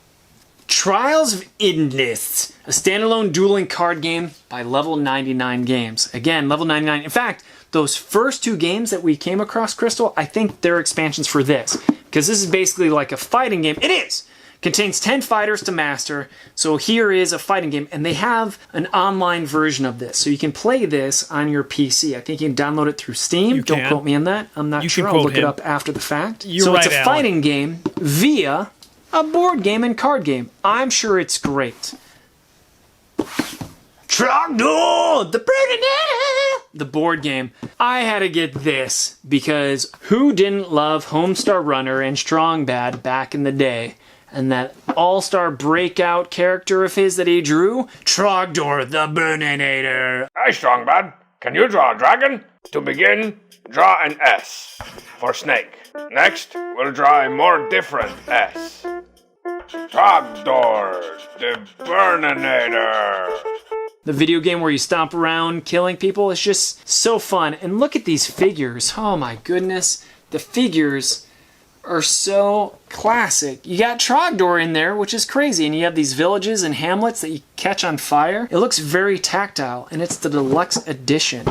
Trials of Idness, a standalone dueling card game by Level 99 Games. Again, Level 99. In fact, those first 2 games that we came across, Crystal, I think they're expansions for this. Because this is basically like a fighting game. It is! Contains 10 fighters to master. So here is a fighting game. And they have an online version of this. So you can play this on your PC. I think you can download it through Steam. Don't quote me on that. I'm not sure. I'll look it up after the fact. So it's a fighting game via a board game and card game. I'm sure it's great. Trogdor, the board game. I had to get this because who didn't love Homestar Runner and Strong Bad back in the day? And that all-star breakout character of his that he drew? Trogdor the Burninator. Hey, Strongbad, can you draw a dragon? To begin, draw an S for snake. Next, we'll draw a more different S. Trogdor the Burninator. The video game where you stomp around killing people is just so fun. And look at these figures. Oh my goodness. The figures are so classic. You got Trogdor in there, which is crazy, and you have these villages and hamlets that you catch on fire. It looks very tactile, and it's the deluxe edition.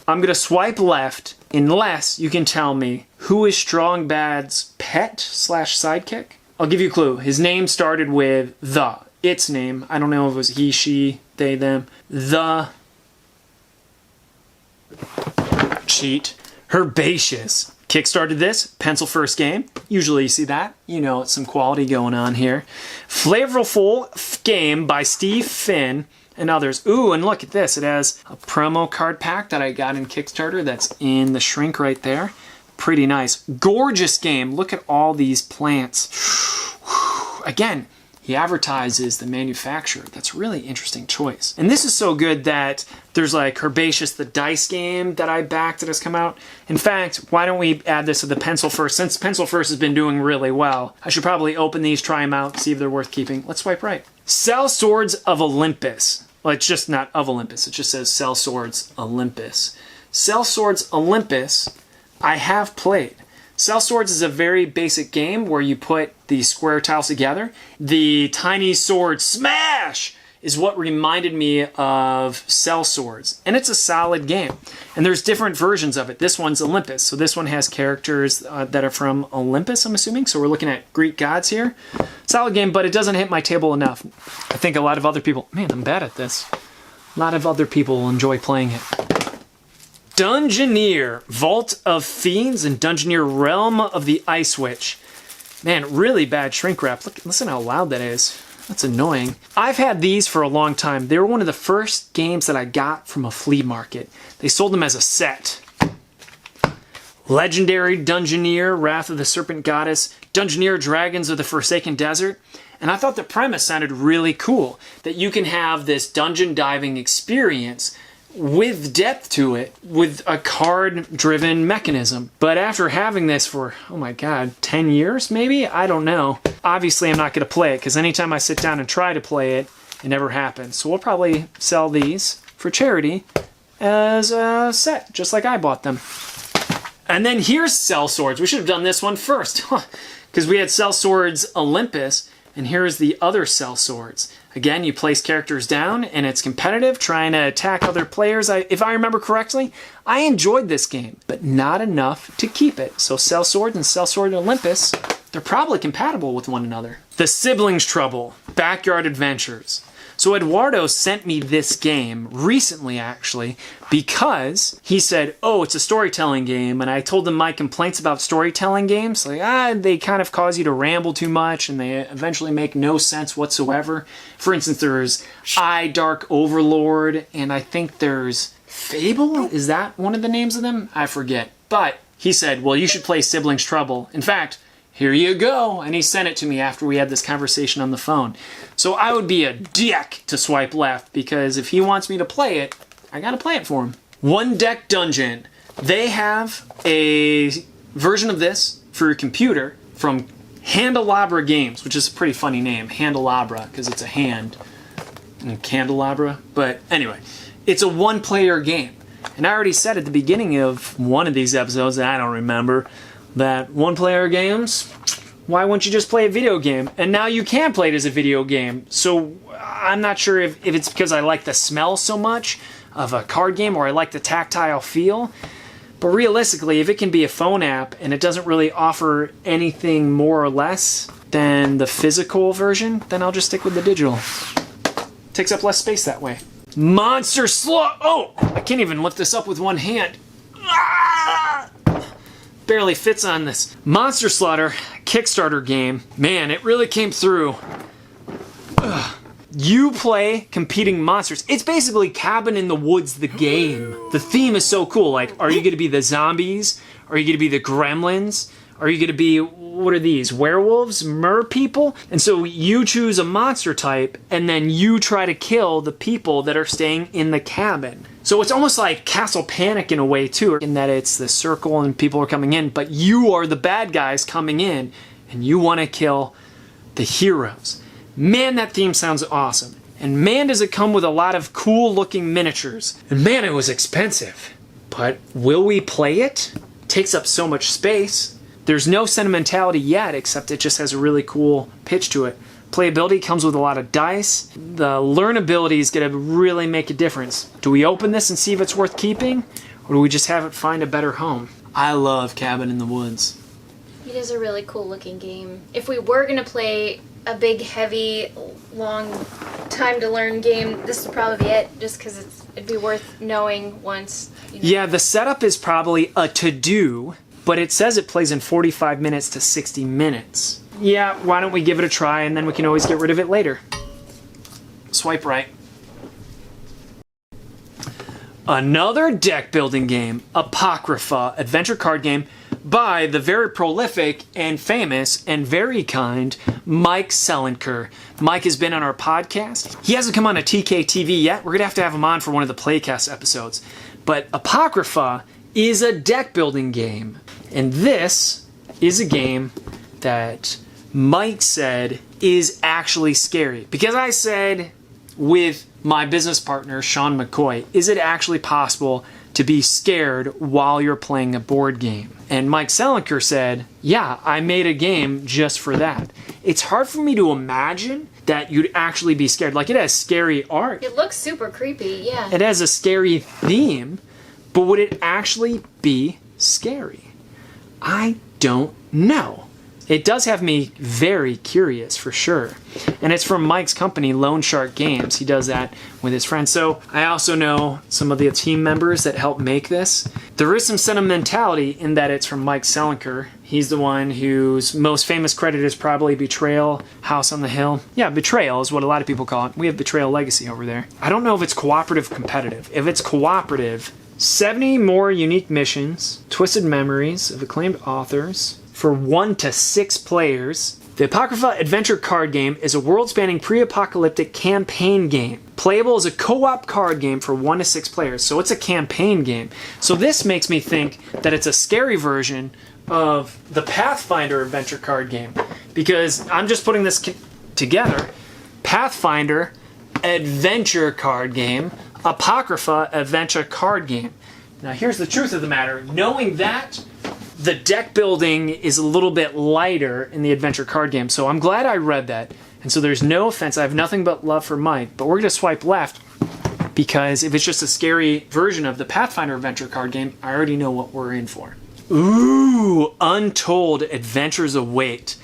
I'm gonna swipe left unless you can tell me who is Strong Bad's pet / sidekick. I'll give you a clue. His name started with the. Its name. I don't know if it was he, she, they, them. The. Cheat. Herbaceous. Kickstarted this, pencil first game. Usually you see that. You know it's some quality going on here. Flavorful game by Steve Finn and others. Ooh, and look at this. It has a promo card pack that I got in Kickstarter that's in the shrink right there. Pretty nice. Gorgeous game. Look at all these plants. Again, he advertises the manufacturer. That's a really interesting choice. And this is so good that there's like Herbaceous, the dice game that I backed that has come out. In fact, why don't we add this to the Pencil First? Since Pencil First has been doing really well, I should probably open these, try them out, see if they're worth keeping. Let's swipe right. Sellswords of Olympus. Well, it's just not of Olympus. It just says Sellswords Olympus. Sellswords Olympus, I have played. Sellswords is a very basic game where you put the square tiles together. The tiny sword Smaaaash is what reminded me of Sellswords. And it's a solid game. And there's different versions of it. This one's Olympus. So this one has characters that are from Olympus, I'm assuming. So we're looking at Greek gods here. Solid game, but it doesn't hit my table enough. I think a lot of other people... Man, I'm bad at this. A lot of other people will enjoy playing it. Dungeoneer, Vault of Fiends, and Dungeoneer, Realm of the Ice Witch. Man, really bad shrink wrap. Look, listen how loud that is. That's annoying. I've had these for a long time. They were one of the first games that I got from a flea market. They sold them as a set. Legendary Dungeoneer, Wrath of the Serpent Goddess, Dungeoneer, Dragons of the Forsaken Desert. And I thought the premise sounded really cool, that you can have this dungeon diving experience with depth to it, with a card-driven mechanism. But after having this for, oh my god, 10 years maybe? I don't know. Obviously I'm not going to play it, because anytime I sit down and try to play it, it never happens. So we'll probably sell these for charity as a set, just like I bought them. And then here's Sellswords. We should have done this one first, because we had Sellswords Olympus, and here's the other Sellswords. Again, you place characters down, and it's competitive, trying to attack other players. If I remember correctly, I enjoyed this game, but not enough to keep it. So Sellswords and Sellsword Olympus, they're probably compatible with one another. The Siblings Trouble, Backyard Adventures. So Eduardo sent me this game recently, actually, because he said, oh, it's a storytelling game. And I told him my complaints about storytelling games. Like, they kind of cause you to ramble too much and they eventually make no sense whatsoever. For instance, there's Dark Overlord, and I think there's Fable? Is that one of the names of them? I forget. But he said, well, you should play Siblings Trouble. In fact, here you go. And he sent it to me after we had this conversation on the phone. So I would be a dick to swipe left, because if he wants me to play it, I gotta play it for him. One Deck Dungeon. They have a version of this for your computer from Handelabra Games, which is a pretty funny name. Handelabra, because it's a hand and candelabra. But anyway, it's a one-player game. And I already said at the beginning of one of these episodes, I don't remember, that one-player games, why wouldn't you just play a video game? And now you can play it as a video game. So I'm not sure if it's because I like the smell so much of a card game, or I like the tactile feel. But realistically, if it can be a phone app and it doesn't really offer anything more or less than the physical version, then I'll just stick with the digital. Takes up less space that way. Monster Slaughter! Oh! I can't even lift this up with one hand. Ah! Barely fits on this. Monster Slaughter Kickstarter game. Man, it really came through. Ugh. You play competing monsters. It's basically Cabin in the Woods, the game. The theme is so cool. Like, are you going to be the zombies? Are you going to be the gremlins? Are you going to be, what are these, werewolves, mer people? And so you choose a monster type, and then you try to kill the people that are staying in the cabin. So it's almost like Castle Panic in a way too, in that it's the circle and people are coming in, but you are the bad guys coming in, and you want to kill the heroes. Man, that theme sounds awesome. And man, does it come with a lot of cool looking miniatures. And man, it was expensive. But will we play it? It takes up so much space. There's no sentimentality yet, except it just has a really cool pitch to it. Playability comes with a lot of dice. The learnability is going to really make a difference. Do we open this and see if it's worth keeping? Or do we just have it find a better home? I love Cabin in the Woods. It is a really cool looking game. If we were going to play a big, heavy, long time to learn game, this would probably be it, just because it'd be worth knowing once. You know. Yeah, the setup is probably a to-do, but it says it plays in 45 minutes to 60 minutes. Yeah, why don't we give it a try, and then we can always get rid of it later. Swipe right. Another deck building game, Apocrypha, adventure card game by the very prolific and famous and very kind Mike Selenker. Mike has been on our podcast. He hasn't come on a TKtv yet. We're going to have him on for one of the Playcast episodes. But Apocrypha is a deck building game. And this is a game that Mike said is actually scary. Because I said with my business partner, Sean McCoy, is it actually possible to be scared while you're playing a board game? And Mike Selenker said, yeah, I made a game just for that. It's hard for me to imagine that you'd actually be scared. Like, it has scary art. It looks super creepy, yeah. It has a scary theme, but would it actually be scary? I don't know. It does have me very curious, for sure. And it's from Mike's company, Lone Shark Games. He does that with his friends. So I also know some of the team members that helped make this. There is some sentimentality in that it's from Mike Selenker. He's the one whose most famous credit is probably Betrayal, House on the Hill. Yeah, Betrayal is what a lot of people call it. We have Betrayal Legacy over there. I don't know if it's cooperative competitive. If it's cooperative, 70 more unique missions, twisted memories of acclaimed authors, for 1 to 6 players. The Apocrypha Adventure card game is a world-spanning pre-apocalyptic campaign game. Playable as a co-op card game for 1 to 6 players, so it's a campaign game. So this makes me think that it's a scary version of the Pathfinder Adventure card game. Because I'm just putting this together. Pathfinder Adventure card game, Apocrypha Adventure card game. Now here's the truth of the matter. Knowing that, the deck building is a little bit lighter in the adventure card game, so I'm glad I read that. And so there's no offense. I have nothing but love for Mike, but we're going to swipe left because if it's just a scary version of the Pathfinder adventure card game, I already know what we're in for. Ooh, Untold Adventures Await.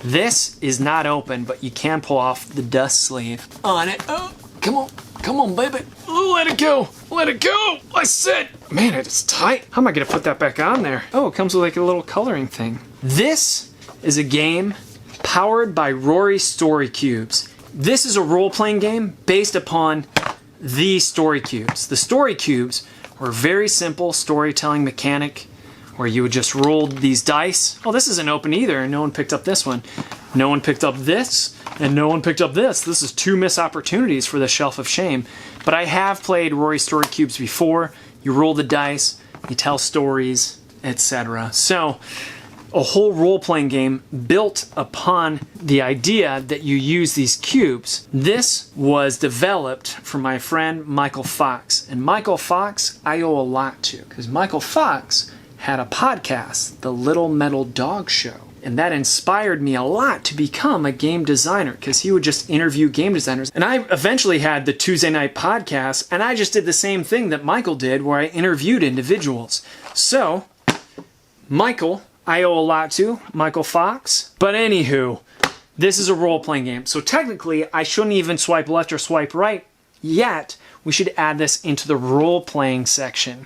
This is not open, but you can pull off the dust sleeve on it. Oh, come on. Come on, baby. Let it go. Let it go. I said. Man, it's tight. How am I going to put that back on there? Oh, it comes with like a little coloring thing. This is a game powered by Rory Story Cubes. This is a role-playing game based upon the Story Cubes. The Story Cubes were a very simple storytelling mechanic where you would just roll these dice. Oh, this isn't open either, and no one picked up this one. No one picked up this, and no one picked up this. This is 2 missed opportunities for the Shelf of Shame. But I have played Rory Story Cubes before. You roll the dice, you tell stories, etc. So, a whole role-playing game built upon the idea that you use these cubes. This was developed from my friend Michael Fox. And Michael Fox, I owe a lot to, because Michael Fox had a podcast, The Little Metal Dog Show. And that inspired me a lot to become a game designer because he would just interview game designers. And I eventually had the Tuesday night podcast, and I just did the same thing that Michael did where I interviewed individuals. So, Michael, I owe a lot to, Michael Fox. But anywho, this is a role-playing game. So technically, I shouldn't even swipe left or swipe right yet. We should add this into the role-playing section.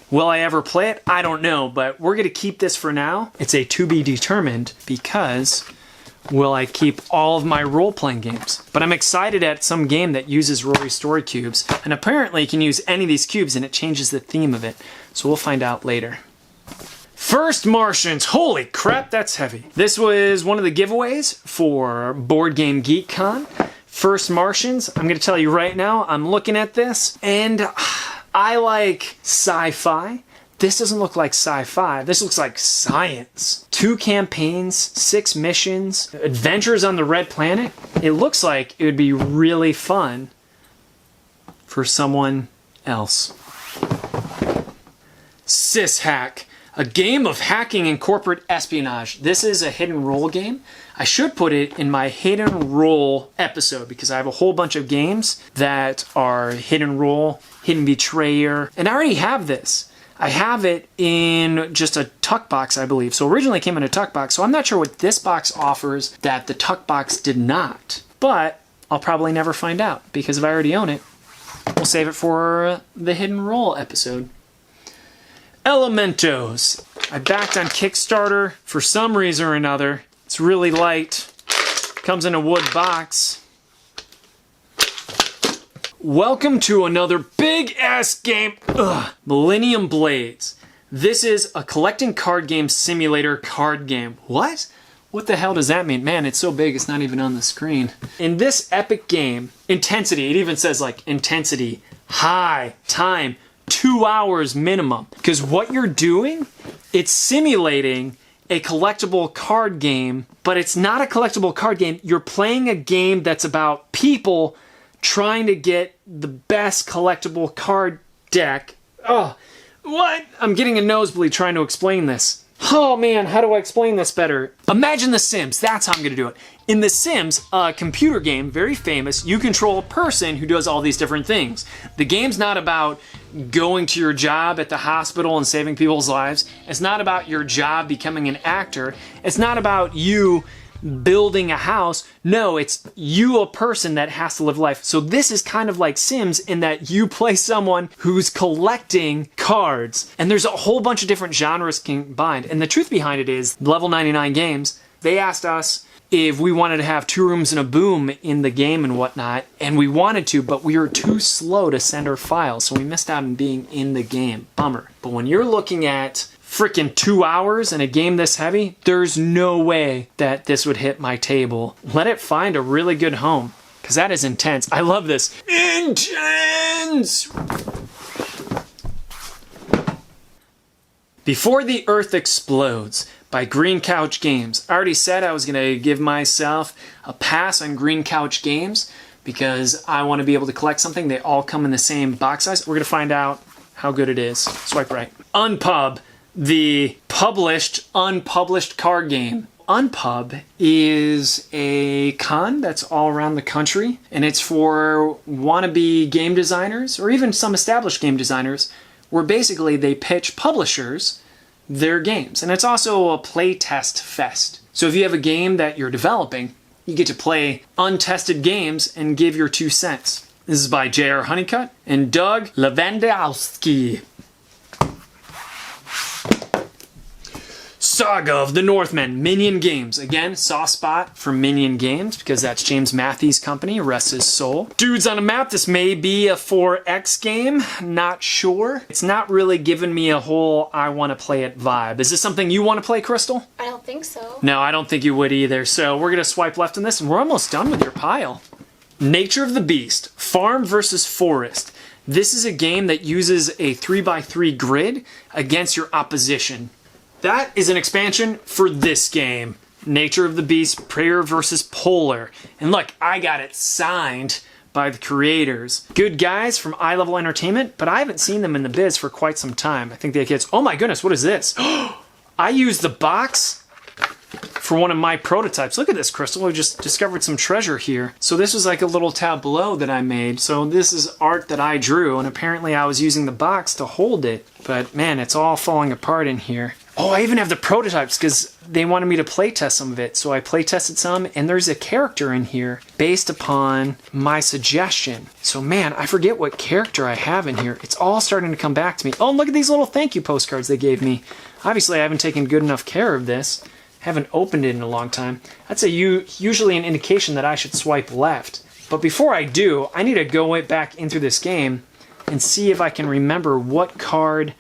Will I ever play it? I don't know, but we're going to keep this for now. It's a to be determined because will I keep all of my role-playing games? But I'm excited at some game that uses Rory Story Cubes, and apparently you can use any of these cubes and it changes the theme of it. So we'll find out later. First Martians. Holy crap, that's heavy. This was one of the giveaways for Board Game Geek Con. First Martians. I'm going to tell you right now, I'm looking at this and I like sci-fi. This doesn't look like sci-fi. This looks like science. 2 campaigns, 6 missions, adventures on the Red Planet. It looks like it would be really fun for someone else. Syshack, a game of hacking and corporate espionage. This is a hidden role game. I should put it in my hidden role episode because I have a whole bunch of games that are hidden role, hidden betrayer, and I already have this. I have it in just a tuck box, I believe. So originally it came in a tuck box, so I'm not sure what this box offers that the tuck box did not. But I'll probably never find out because if I already own it, we'll save it for the hidden role episode. Elementos. I backed on Kickstarter for some reason or another. It's really light. Comes in a wood box. Welcome to another big ass game. Millennium Blades. This is a collecting card game simulator card game. What? What the hell does that mean? Man, it's so big it's not even on the screen. In this epic game, intensity, it even says like intensity, high, time, 2 hours minimum. Because what you're doing, it's simulating a collectible card game, but it's not a collectible card game. You're playing a game that's about people trying to get the best collectible card deck. Oh, what? I'm getting a nosebleed trying to explain this. Oh man, how do I explain this better? Imagine The Sims, that's how I'm gonna do it. In The Sims, a computer game, very famous, you control a person who does all these different things. The game's not about going to your job at the hospital and saving people's lives. It's not about your job becoming an actor. It's not about you building a house. No, it's you, a person that has to live life. So this is kind of like Sims in that you play someone who's collecting cards. And there's a whole bunch of different genres combined. And the truth behind it is, Level 99 Games, they asked us if we wanted to have 2 rooms and a boom in the game and whatnot. And we wanted to, but we were too slow to send our files. So we missed out on being in the game. Bummer. But when you're looking at freaking 2 hours in a game this heavy, there's no way that this would hit my table. Let it find a really good home, because that is intense. I love this. Intense! Before the Earth Explodes by Green Couch Games. I already said I was going to give myself a pass on Green Couch Games because I want to be able to collect something. They all come in the same box size. We're going to find out how good it is. Swipe right. Unpub. The published, unpublished card game. Unpub is a con that's all around the country, and it's for wannabe game designers, or even some established game designers, where basically they pitch publishers their games. And it's also a playtest fest. So if you have a game that you're developing, you get to play untested games and give your 2 cents. This is by J.R. Honeycutt and Doug Lewandowski. Saga of the Northmen, Minion Games. Again, soft spot for Minion Games because that's James Matthews' company, rest his soul. Dudes on a Map, this may be a 4X game, not sure. It's not really giving me a whole I want to play it vibe. Is this something you want to play, Crystal? I don't think so. No, I don't think you would either. So we're going to swipe left on this and we're almost done with your pile. Nature of the Beast, Farm versus Forest. This is a game that uses a 3x3 grid against your opposition. That is an expansion for this game. Nature of the Beast, Prayer versus Polar. And look, I got it signed by the creators. Good guys from Eye Level Entertainment, but I haven't seen them in the biz for quite some time. I think they have kids. Oh my goodness, what is this? I used the box for one of my prototypes. Look at this, Crystal. We just discovered some treasure here. So this was like a little tableau that I made. So this is art that I drew, and apparently I was using the box to hold it. But man, it's all falling apart in here. Oh, I even have the prototypes because they wanted me to playtest some of it. So I playtested some, and there's a character in here based upon my suggestion. So man, I forget what character I have in here. It's all starting to come back to me. Oh, and look at these little thank you postcards they gave me. Obviously, I haven't taken good enough care of this. Haven't opened it in a long time. That's usually an indication that I should swipe left. But before I do, I need to go back into this game and see if I can remember what card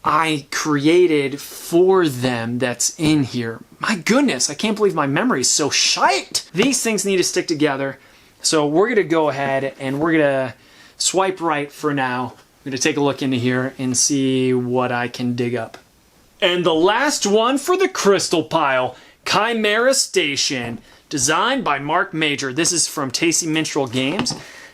I created for them that's in here. My goodness, I can't believe my memory is so shite. These things need to stick together. So we're going to go ahead and we're going to swipe right for now. I'm going to take a look into here and see what I can dig up. And the last one for the Crystal Pile, Chimera Station, designed by Mark Major. This is from Tasty Minstrel Games.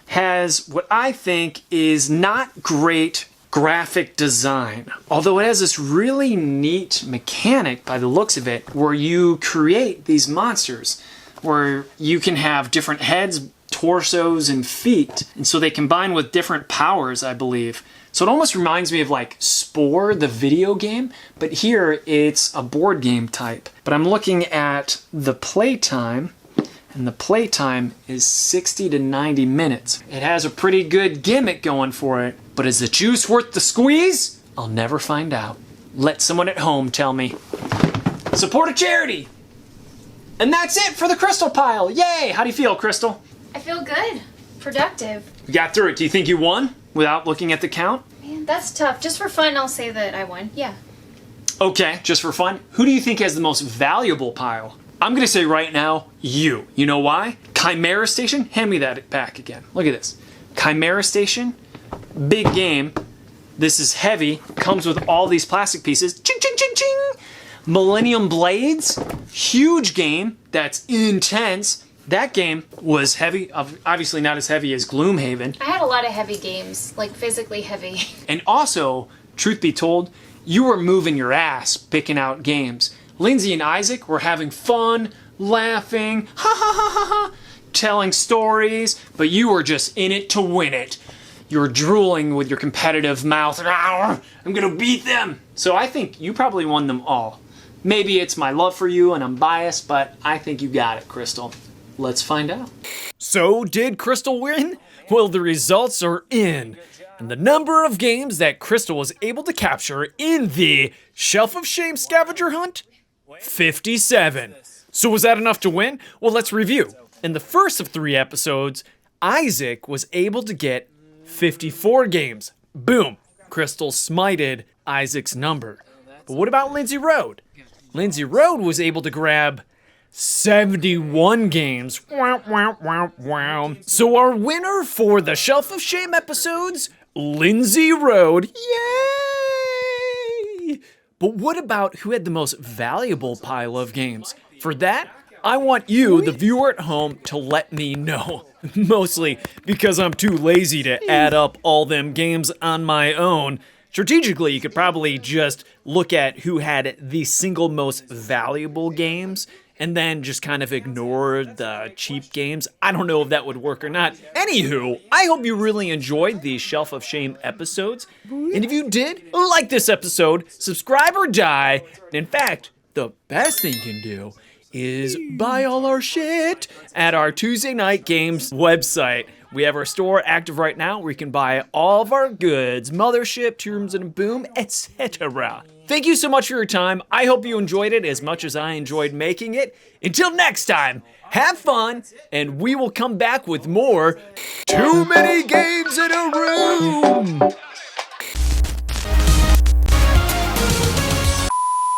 Has what I think is not great graphic design, although it has this really neat mechanic by the looks of it, where you create these monsters, where you can have different heads, torsos, and feet, and so they combine with different powers, I believe. So it almost reminds me of like Spore, the video game, but here it's a board game type. But I'm looking at the playtime, and the playtime is 60 to 90 minutes. It has a pretty good gimmick going for it, but is the juice worth the squeeze? I'll never find out. Let someone at home tell me. Support a charity! And that's it for the Crystal Pile. Yay! How do you feel, Crystal? I feel good. Productive. You got through it. Do you think you won? without looking at the count? Man, that's tough. Just for fun, I'll say that I won. Yeah. Okay, just for fun. Who do you think has the most valuable pile? I'm gonna say right now, you. You know why? Chimera Station? Hand me that back again. Look at this. Chimera Station, big game. This is heavy, comes with all these plastic pieces. Ching, ching, ching, ching. Millennium Blades, huge game that's intense. That game was heavy, obviously not as heavy as Gloomhaven. I had a lot of heavy games, like physically heavy. And also, truth be told, you were moving your ass picking out games. Lindsey and Isaac were having fun, laughing, ha ha ha ha ha, telling stories, but you were just in it to win it. You were drooling with your competitive mouth. I'm gonna beat them. So I think you probably won them all. Maybe it's my love for you and I'm biased, but I think you got it, Crystal. Let's find out. So, did Crystal win? Well, the results are in. And the number of games that Crystal was able to capture in the Shelf of Shame scavenger hunt? 57. So was that enough to win? Well, let's review. In the first of 3 episodes, Isaac was able to get 54 games. Boom! Crystal smited Isaac's number. But what about Lindsey Rode? Lindsey Rode was able to grab 71 games. Wow, wow, wow, wow. So our winner for the Shelf of Shame episodes, Lindsey Rode. Yay! But what about who had the most valuable pile of games? For that, I want you, the viewer at home, to let me know. Mostly because I'm too lazy to add up all them games on my own. Strategically, you could probably just look at who had the single most valuable games and then just kind of ignore the cheap games. I don't know if that would work or not. Anywho, I hope you really enjoyed these Shelf of Shame episodes. And if you did, like this episode, subscribe or die. In fact, the best thing you can do is buy all our shit at our Tuesday Night Games website. We have our store active right now where you can buy all of our goods, Mothership, Two Rooms and a Boom, etc. Thank you so much for your time. I hope you enjoyed it as much as I enjoyed making it. Until next time, have fun, and we will come back with more Too Many Games in a Room.